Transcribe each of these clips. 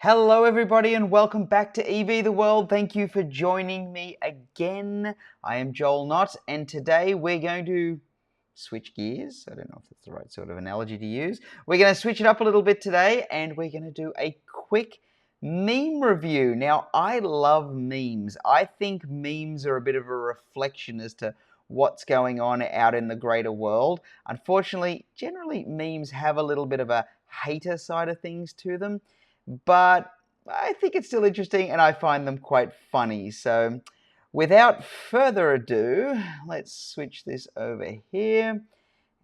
Hello, everybody, and welcome back to EV the World. Thank you for joining me again. I am Joel Knott, and today we're going to switch gears. I don't know if that's the right sort of analogy to use. We're going to switch it up a little bit today, and we're going to do a quick meme review. Now, I love memes. I think memes are a bit of a reflection as to what's going on out in the greater world. Unfortunately, generally, memes have a little bit of a hater side of things to them, but I think it's still interesting and I find them quite funny. So without further ado, let's switch this over here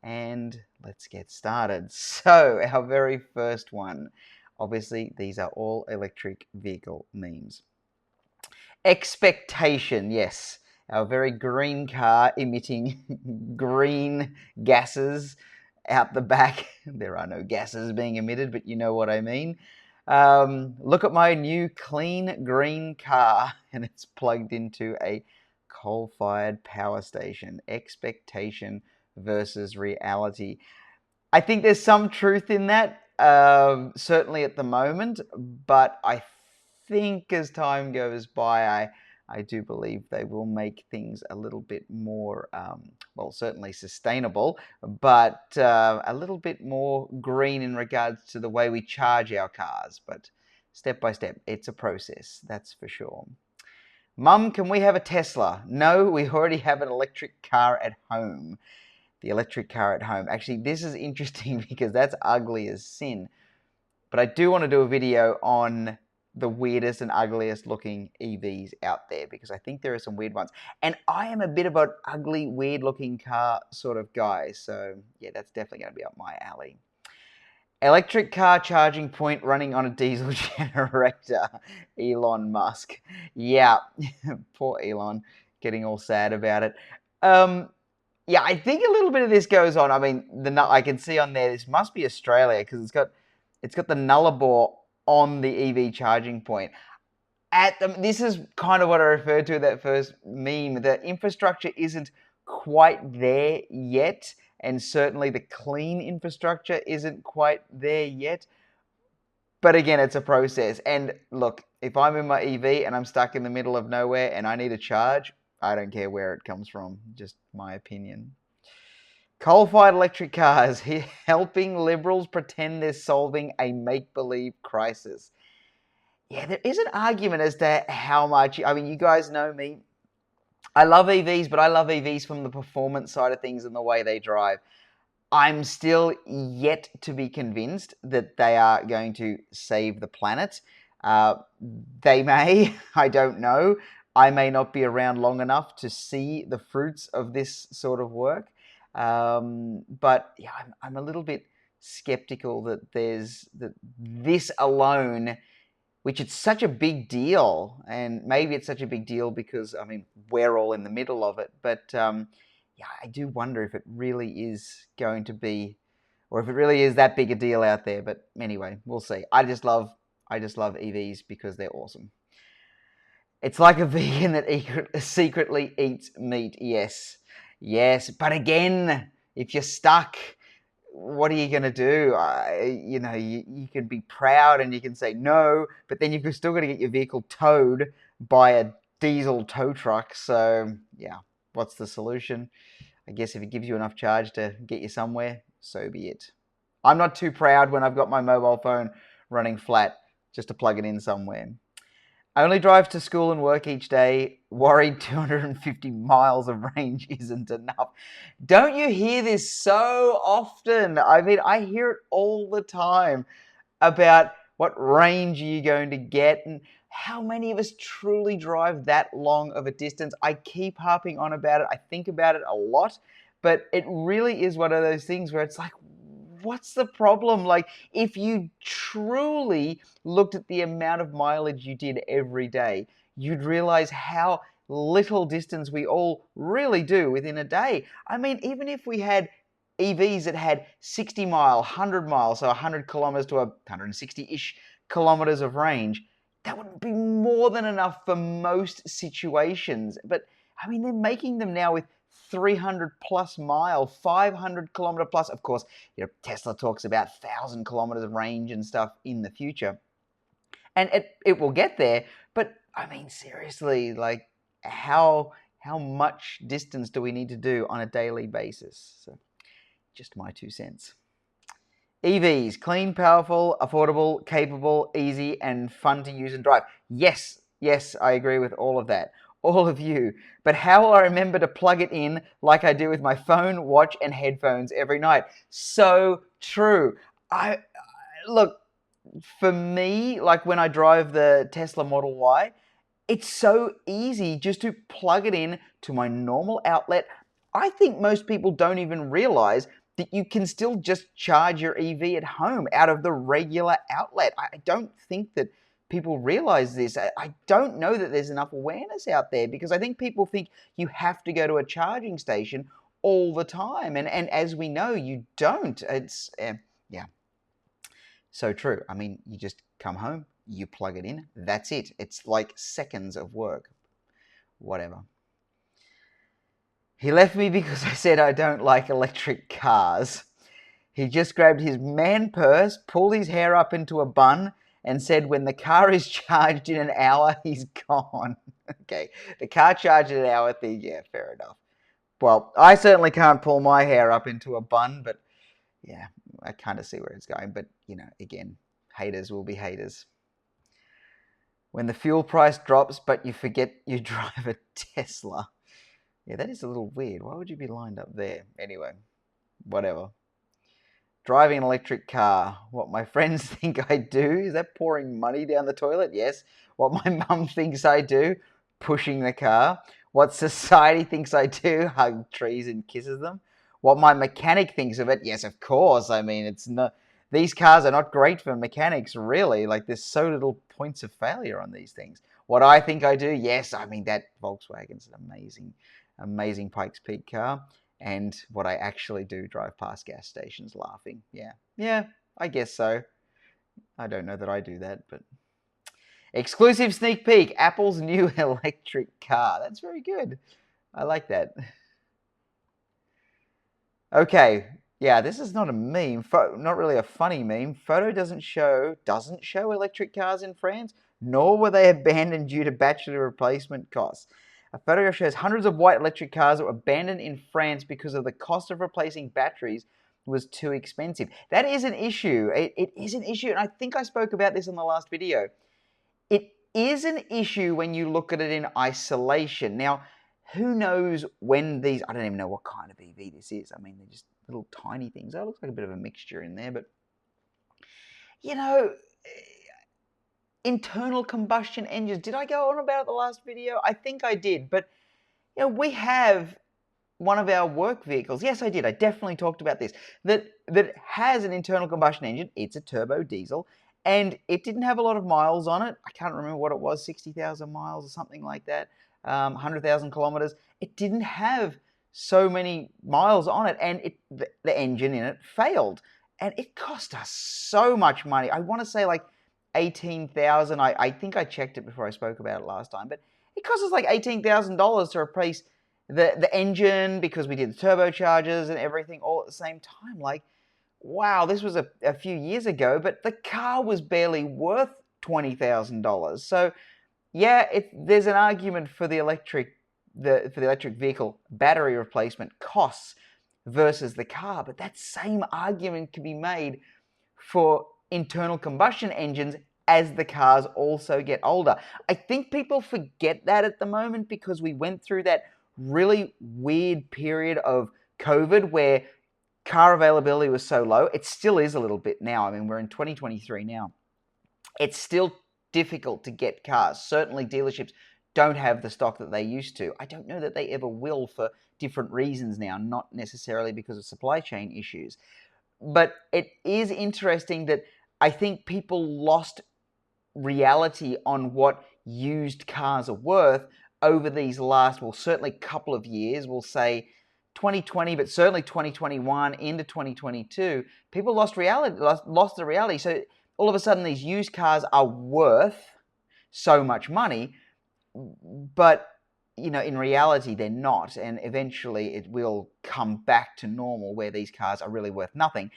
and let's get started. So our very first one, obviously these are all electric vehicle memes. Expectation, yes. Our very green car emitting green gases out the back. There are no gases being emitted, but you know what I mean. Look at my new clean green car, and it's plugged into a coal-fired power station. Expectation versus reality. I think there's some truth in that, certainly at the moment, but I think as time goes by, I do believe they will make things a little bit more, well, certainly sustainable, but a little bit more green in regards to the way we charge our cars. But step by step, it's a process, that's for sure. Mum, can we have a Tesla? No, we already have an electric car at home. The electric car at home. Actually, this is interesting because that's ugly as sin. But I do want to do a video on the weirdest and ugliest looking EVs out there because I think there are some weird ones. And I am a bit of an ugly, weird looking car sort of guy. So yeah, that's definitely going to be up my alley. Electric car charging point running on a diesel generator. Elon Musk. Yeah, poor Elon, getting all sad about it. Yeah, I think a little bit of this goes on. I mean, I can see on there, this must be Australia because it's got the Nullarbor on the EV charging point. This is kind of what I referred to that first meme. The infrastructure isn't quite there yet, and certainly the clean infrastructure isn't quite there yet. But again, it's a process. And look, if I'm in my EV and I'm stuck in the middle of nowhere and I need a charge, I don't care where it comes from. Just my opinion. Coal-fired electric cars helping Liberals pretend they're solving a make-believe crisis. Yeah, there is an argument as to how much. I mean, you guys know me. I love EVs, but I love EVs from the performance side of things and the way they drive. I'm still yet to be convinced that they are going to save the planet. They may, I don't know. I may not be around long enough to see the fruits of this sort of work. But yeah, I'm a little bit skeptical that this alone, which it's such a big deal, and maybe it's such a big deal because, I mean, we're all in the middle of it, but yeah, I do wonder if it really is going to be, or if it really is that big a deal out there. But anyway, we'll see. I just love EVs because they're awesome. It's like a vegan that secretly eats meat. Yes, yes. But again, if you're stuck, what are you going to do? You can be proud and you can say no, but then you're still going to get your vehicle towed by a diesel tow truck. So yeah, what's the solution? I guess if it gives you enough charge to get you somewhere, so be it. I'm not too proud when I've got my mobile phone running flat just to plug it in somewhere. I only drive to school and work each day, worried 250 miles of range isn't enough. Don't you hear this so often? I mean, I hear it all the time about what range are you going to get and how many of us truly drive that long of a distance. I keep harping on about it. I think about it a lot, but it really is one of those things where it's like, what's the problem? Like, if you truly looked at the amount of mileage you did every day, you'd realize how little distance we all really do within a day. I mean, even if we had EVs that had 60 mile, 100 miles, so 100 kilometers to 160-ish kilometers of range, that would be more than enough for most situations. But I mean, they're making them now with 300 plus mile, 500 kilometer plus. Of course, Tesla talks about 1,000 kilometers of range and stuff in the future. and it will get there. But I mean, seriously, like how much distance do we need to do on a daily basis? So, just my 2 cents. EVs, clean, powerful, affordable, capable, easy, and fun to use and drive. Yes, I agree with all of that. All of you. But how will I remember to plug it in like I do with my phone, watch, and headphones every night? So true. Look, for me, like when I drive the Tesla Model Y, it's so easy just to plug it in to my normal outlet. I think most people don't even realize that you can still just charge your EV at home out of the regular outlet. I don't think that people realize this. I don't know that there's enough awareness out there, because I think people think you have to go to a charging station all the time. And as we know, you don't. It's, yeah, so true. I mean, you just come home, you plug it in, that's it. It's like seconds of work. Whatever. He left me because I said I don't like electric cars. He just grabbed his man purse, pulled his hair up into a bun, and said when the car is charged in an hour, he's gone. Okay, the car charged in an hour thing, yeah, fair enough. Well, I certainly can't pull my hair up into a bun, but yeah, I kind of see where it's going. But, you know, again, haters will be haters. When the fuel price drops, but you forget you drive a Tesla. Yeah, that is a little weird. Why would you be lined up there? Anyway, whatever. Driving an electric car. What my friends think I do. Is that pouring money down the toilet? Yes. What my mum thinks I do. Pushing the car. What society thinks I do. Hug trees and kisses them. What my mechanic thinks of it. Yes, of course. I mean, it's not. These cars are not great for mechanics, really. Like, there's so little points of failure on these things. What I think I do. Yes, I mean, that Volkswagen's an amazing Pikes Peak car. And what I actually do, drive past gas stations laughing. Yeah, I guess so. I don't know that I do that, but... Exclusive sneak peek, Apple's new electric car. That's very good. I like that. Okay, yeah, this is not a meme, not really a funny meme. Photo doesn't show electric cars in France, nor were they abandoned due to battery replacement costs. A photograph shows hundreds of white electric cars that were abandoned in France because of the cost of replacing batteries was too expensive. That is an issue. It is an issue, and I think I spoke about this in the last video. It is an issue when you look at it in isolation. Now, who knows when these... I don't even know what kind of EV this is. I mean, they're just little tiny things. Oh, it looks like a bit of a mixture in there, but... You know... Internal combustion engines. Did I go on about it the last video? I think I did, but you know, we have one of our work vehicles. Yes, I did. I definitely talked about this. That has an internal combustion engine. It's a turbo diesel, and it didn't have a lot of miles on it. I can't remember what it was, 60,000 miles or something like that, 100,000 kilometers. It didn't have so many miles on it, and the engine in it failed, and it cost us so much money. I want to say like 18,000. I think I checked it before I spoke about it last time, but it cost us like $18,000 to replace the engine, because we did the turbochargers and everything all at the same time. Like, wow, this was a few years ago, but the car was barely worth $20,000. So yeah, there's an argument for the electric vehicle battery replacement costs versus the car, but that same argument can be made for internal combustion engines as the cars also get older. I think people forget that at the moment because we went through that really weird period of COVID where car availability was so low. It still is a little bit now. I mean, we're in 2023 now. It's still difficult to get cars. Certainly dealerships don't have the stock that they used to. I don't know that they ever will for different reasons now, not necessarily because of supply chain issues. But it is interesting that I think people lost reality on what used cars are worth over these last, well, certainly couple of years. We'll say 2020, but certainly 2021 into 2022. People lost the reality. So all of a sudden, these used cars are worth so much money, but you know, in reality, they're not, and eventually it will come back to normal where these cars are really worth nothing.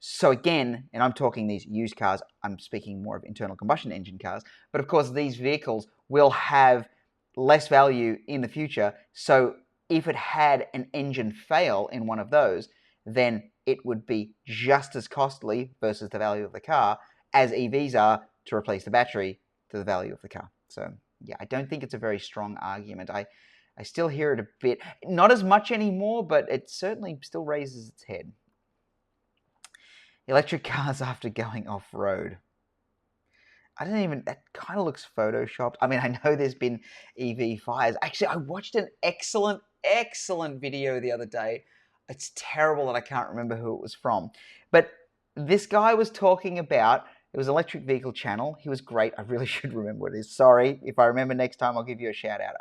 So again, and I'm talking these used cars, I'm speaking more of internal combustion engine cars, but of course these vehicles will have less value in the future. So if it had an engine fail in one of those, then it would be just as costly versus the value of the car as EVs are to replace the battery to the value of the car. So yeah, I don't think it's a very strong argument. I still hear it a bit, not as much anymore, but it certainly still raises its head. Electric cars after going off-road. That kind of looks photoshopped. I mean, I know there's been EV fires. Actually, I watched an excellent video the other day. It's terrible that I can't remember who it was from. But this guy was talking about, it was Electric Vehicle Channel. He was great. I really should remember what it is. Sorry. If I remember next time, I'll give you a shout out.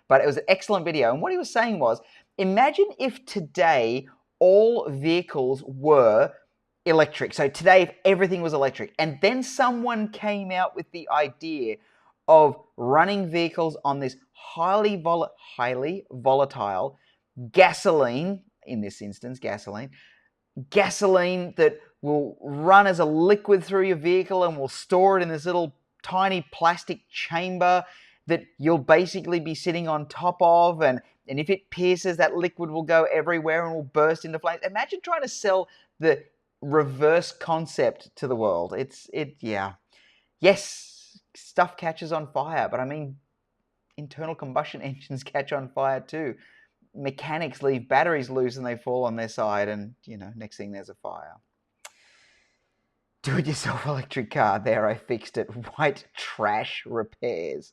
But it was an excellent video. And what he was saying was, imagine if today all vehicles were electric. So today, if everything was electric, and then someone came out with the idea of running vehicles on this highly volatile gasoline, in this instance, gasoline that will run as a liquid through your vehicle and will store it in this little tiny plastic chamber that you'll basically be sitting on top of, and if it pierces, that liquid will go everywhere and will burst into flames. Imagine trying to sell the reverse concept to the world. Yeah. Yes, stuff catches on fire, but I mean, internal combustion engines catch on fire too. Mechanics leave batteries loose and they fall on their side, and next thing there's a fire. Do-it-yourself electric car. There, I fixed it. White trash repairs.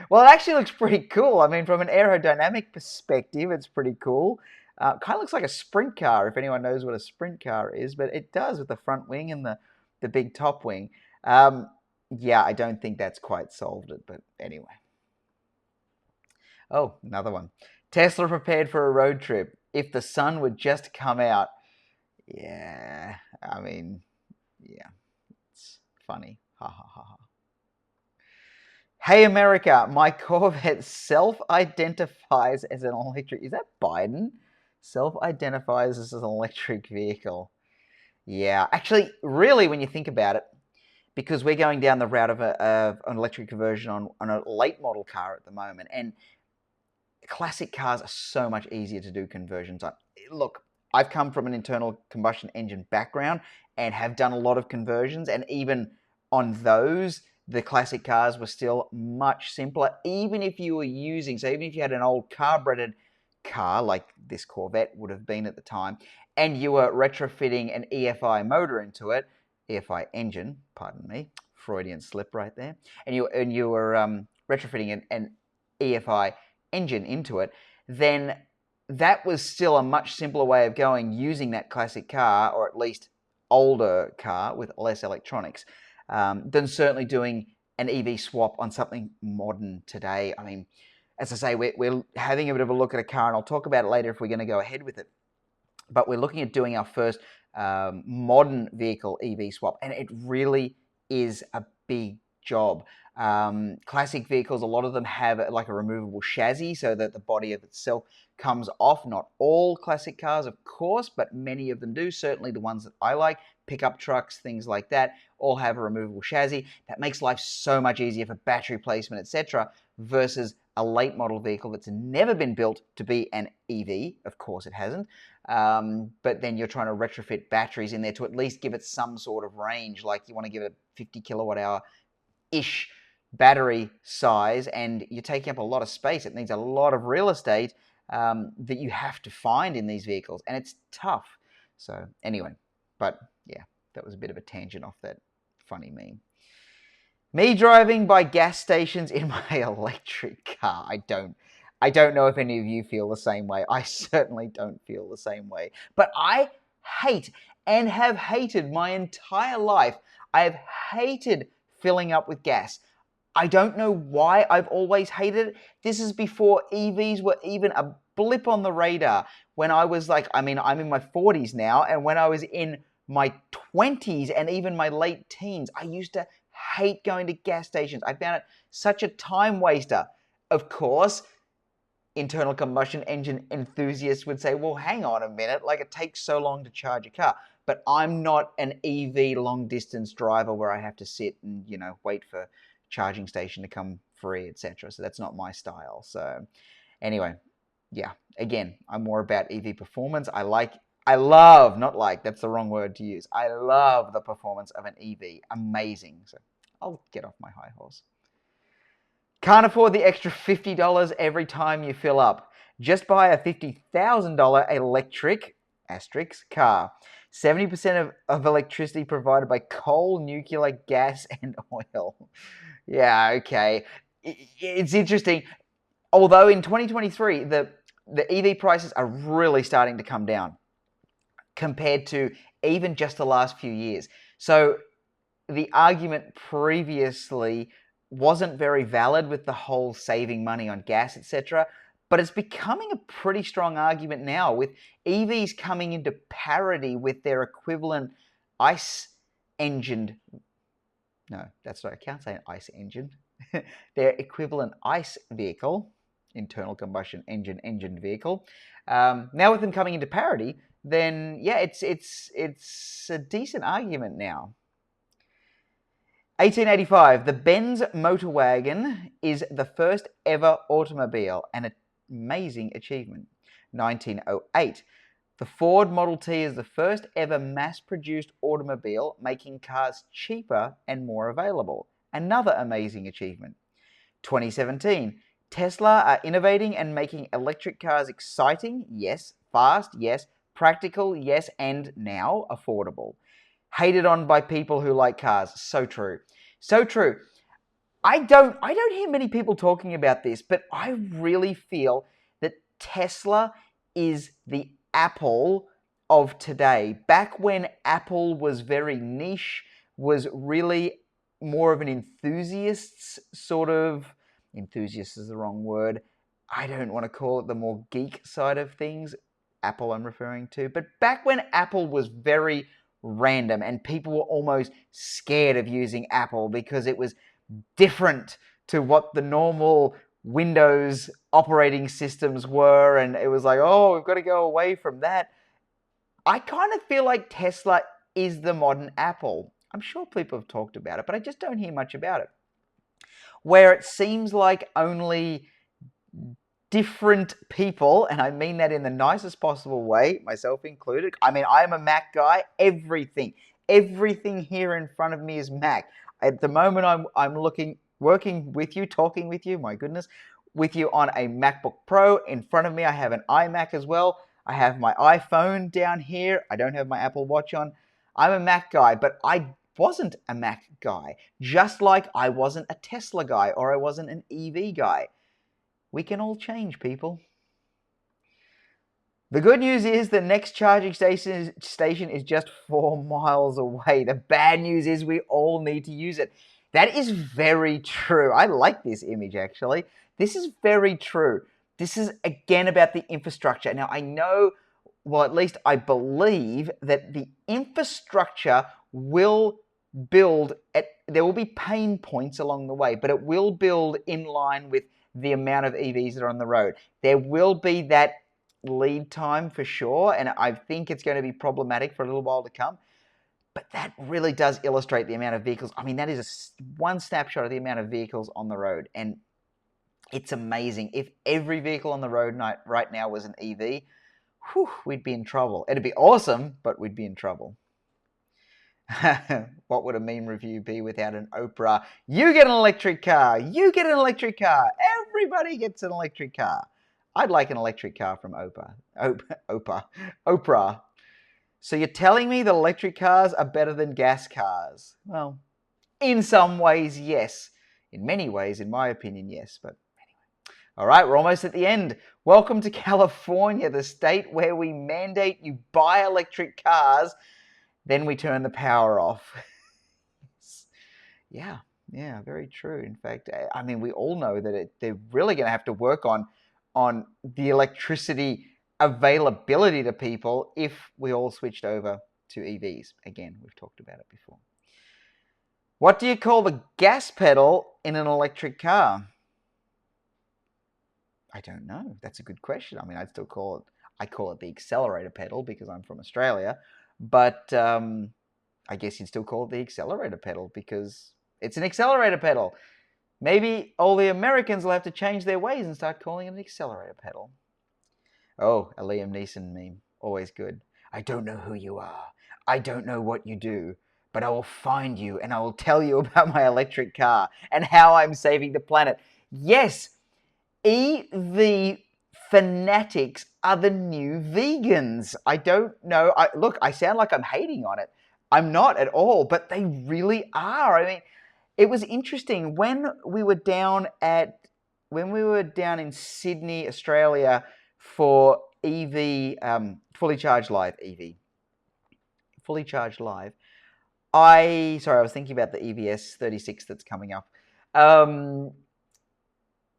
Well, it actually looks pretty cool. I mean, from an aerodynamic perspective, it's pretty cool. Kind of looks like a sprint car, if anyone knows what a sprint car is, but it does with the front wing and the big top wing. Yeah, I don't think that's quite solved it, but anyway. Oh, another one. Tesla prepared for a road trip. If the sun would just come out. Yeah, I mean, yeah, it's funny. Ha ha ha ha. Hey America, my Corvette self-identifies as an electric. Is that Biden? Self-identifies as an electric vehicle. Yeah, actually, really, when you think about it, because we're going down the route of an electric conversion on a late model car at the moment, and classic cars are so much easier to do conversions on. Look, I've come from an internal combustion engine background and have done a lot of conversions, and even on those, the classic cars were still much simpler. Even if you were using, so even if you had an old carbureted car like this Corvette would have been at the time, and you were retrofitting an EFI motor into it, EFI engine, pardon me, Freudian slip right there, and you were retrofitting an EFI engine into it, then that was still a much simpler way of going using that classic car, or at least older car with less electronics, than certainly doing an EV swap on something modern today. I mean, as I say, we're having a bit of a look at a car, and I'll talk about it later if we're going to go ahead with it. But we're looking at doing our first modern vehicle EV swap, and it really is a big job. Classic vehicles, a lot of them have like a removable chassis so that the body of itself comes off. Not all classic cars, of course, but many of them do. Certainly the ones that I like, pickup trucks, things like that, all have a removable chassis. That makes life so much easier for battery placement, etc., versus a late model vehicle that's never been built to be an EV. Of course it hasn't. But then you're trying to retrofit batteries in there to at least give it some sort of range. Like you want to give it a 50 kilowatt hour-ish battery size, and you're taking up a lot of space. It needs a lot of real estate that you have to find in these vehicles, and it's tough. So anyway, but yeah, that was a bit of a tangent off that funny meme. Me driving by gas stations in my electric car. I don't know if any of you feel the same way. I certainly don't feel the same way. But I hate and have hated my entire life. I have hated filling up with gas. I don't know why I've always hated it. This is before EVs were even a blip on the radar. When I was like, I mean, I'm in my 40s now, and when I was in my 20s and even my late teens, I used to hate going to gas stations. I found it such a time waster. Of course, internal combustion engine enthusiasts would say, well, hang on a minute, like it takes so long to charge a car. but I'm not an EV long distance driver where I have to sit and, wait for charging station to come free, etc. So that's not my style. So anyway, yeah, again, I'm more about EV performance. That's the wrong word to use. I love the performance of an EV. Amazing. So I'll get off my high horse. Can't afford the extra $50 every time you fill up. Just buy a $50,000 electric car. 70% of electricity provided by coal, nuclear, gas, and oil. Yeah, okay. It's interesting. Although in 2023, the EV prices are really starting to come down compared to even just the last few years. So the argument previously wasn't very valid with the whole saving money on gas, etc. But it's becoming a pretty strong argument now with EVs coming into parity with their equivalent ICE engined. No, that's right. I can't say an ICE engine. Their equivalent ICE vehicle, internal combustion engine vehicle. Now with them coming into parity, then yeah, it's a decent argument now. 1885, the Benz motor wagon is the first ever automobile, an amazing achievement. 1908, the Ford Model T is the first ever mass-produced automobile, making cars cheaper and more available. Another amazing achievement. 2017, Tesla are innovating and making electric cars exciting, yes, fast, yes, practical, yes, and now affordable. Hated on by people who like cars. So true. So true. I don't hear many people talking about this, but I really feel that Tesla is the Apple of today. Back when Apple was very niche, was really more of an enthusiast is the wrong word. I don't want to call it the more geek side of things. Apple I'm referring to. But back when Apple was very random and people were almost scared of using Apple because it was different to what the normal Windows operating systems were, and it was like, oh, we've got to go away from that. I kind of feel like Tesla is the modern Apple. I'm sure people have talked about it, but I just don't hear much about it. Where it seems like only different people, and I mean that in the nicest possible way, myself included. I mean, I'm a Mac guy. Everything here in front of me is Mac. At the moment, I'm working with you, talking with you. My goodness, with you on a MacBook Pro. In front of me, I have an iMac as well. I have my iPhone down here. I don't have my Apple Watch on. I'm a Mac guy, but I wasn't a Mac guy. Just like I wasn't a Tesla guy or I wasn't an EV guy. We can all change, people. The good news is the next charging station is just 4 miles away. The bad news is we all need to use it. That is very true. I like this image, actually. This is very true. This is, again, about the infrastructure. Now, I know, well, at least I believe that the infrastructure will build, there will be pain points along the way, but it will build in line with the amount of EVs that are on the road. There will be that lead time for sure, and I think it's going to be problematic for a little while to come. But that really does illustrate the amount of vehicles. I mean, that is one snapshot of the amount of vehicles on the road, and it's amazing. If every vehicle on the road right now was an EV, we'd be in trouble. It'd be awesome, but we'd be in trouble. What would a meme review be without an Oprah? You get an electric car. You get an electric car. Everybody gets an electric car. I'd like an electric car from Oprah. So you're telling me that electric cars are better than gas cars? Well, in some ways, yes. In many ways, in my opinion, yes. But anyway. All right, we're almost at the end. Welcome to California, the state where we mandate you buy electric cars, then we turn the power off. Yeah, very true. In fact, I mean, we all know that they're really going to have to work on the electricity availability to people if we all switched over to EVs. Again, we've talked about it before. What do you call the gas pedal in an electric car? I don't know. That's a good question. I mean, I call it the accelerator pedal because I'm from Australia. but I guess you'd still call it the accelerator pedal because it's an accelerator pedal. Maybe all the Americans will have to change their ways and start calling it an accelerator pedal. Oh, a Liam Neeson meme. Always good. I don't know who you are. I don't know what you do, but I will find you and I will tell you about my electric car and how I'm saving the planet. Yes, EV fanatics are the new vegans. I don't know. Look, I sound like I'm hating on it. I'm not at all, but they really are. I mean, it was interesting when we were down in Sydney, Australia for EV Fully Charged Live EV Fully Charged Live. I was thinking about the EVS 36 that's coming up.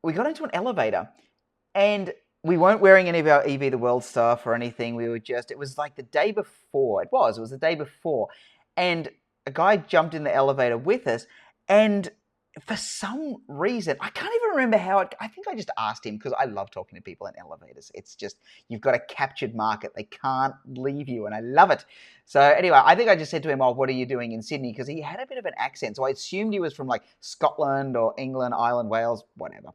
We got into an elevator and we weren't wearing any of our EV the World stuff or anything. It was like the day before. It was the day before. And a guy jumped in the elevator with us, and for some reason, I can't even remember I think I just asked him because I love talking to people in elevators. It's just, you've got a captured market. They can't leave you, and I love it. So anyway, I think I just said to him, oh, what are you doing in Sydney? Because he had a bit of an accent. So I assumed he was from like Scotland or England, Ireland, Wales, whatever.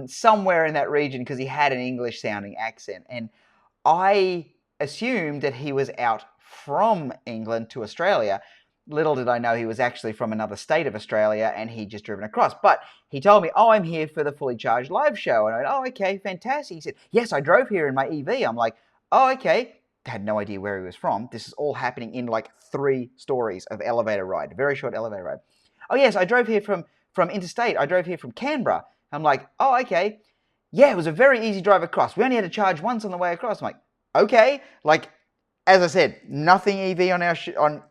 Somewhere in that region because he had an English sounding accent. And I assumed that he was out from England to Australia. Little did I know he was actually from another state of Australia and he'd just driven across. But he told me, oh, I'm here for the Fully Charged Live show. And I went, oh, okay, fantastic. He said, yes, I drove here in my EV. I'm like, oh, okay. Had no idea where he was from. This is all happening in like 3 stories of elevator ride, very short elevator ride. Oh, yes, I drove here from interstate. I drove here from Canberra. I'm like, oh, okay. Yeah, it was a very easy drive across. We only had to charge once on the way across. I'm like, okay. Like, as I said, nothing EV on our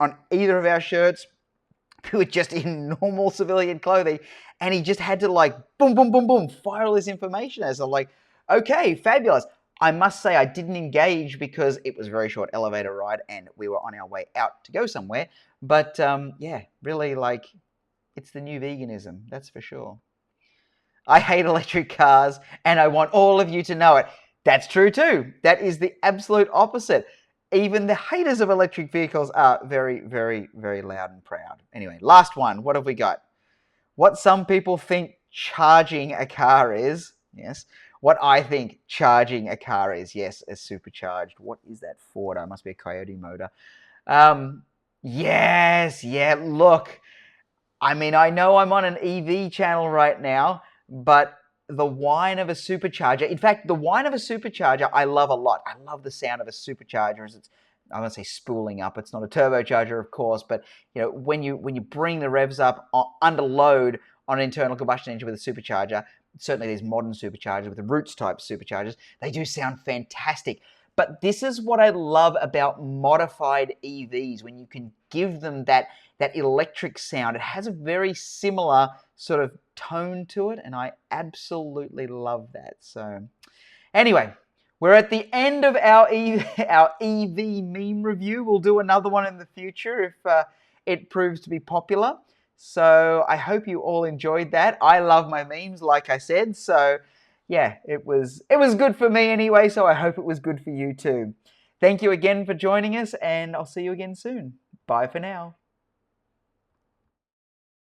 on either of our shirts. We were just in normal civilian clothing, and he just had to like boom, boom, boom, boom, fire all this information at us. I'm like, okay, fabulous. I must say I didn't engage because it was a very short elevator ride and we were on our way out to go somewhere. But yeah, really, like, it's the new veganism, that's for sure. I hate electric cars and I want all of you to know it. That's true too. That is the absolute opposite. Even the haters of electric vehicles are very, very, very loud and proud. Anyway, last one. What have we got? What some people think charging a car is. Yes. What I think charging a car is. Yes, a supercharged. What is that Ford? It must be a Coyote motor. Yes. Yeah. Look, I mean, I know I'm on an EV channel right now, but the whine of a supercharger, in fact, the whine of a supercharger, I love a lot. I love the sound of a supercharger as it's, I want to say spooling up. It's not a turbocharger, of course, but you know, when you bring the revs up under load on an internal combustion engine with a supercharger, certainly these modern superchargers with the Roots type superchargers, they do sound fantastic. But this is what I love about modified EVs, when you can give them that electric sound. It has a very similar sort of tone to it, and I absolutely love that. So anyway, we're at the end of our EV meme review. We'll do another one in the future if it proves to be popular. So I hope you all enjoyed that. I love my memes, like I said. So yeah, it was good for me anyway, so I hope it was good for you too. Thank you again for joining us, and I'll see you again soon. Bye for now.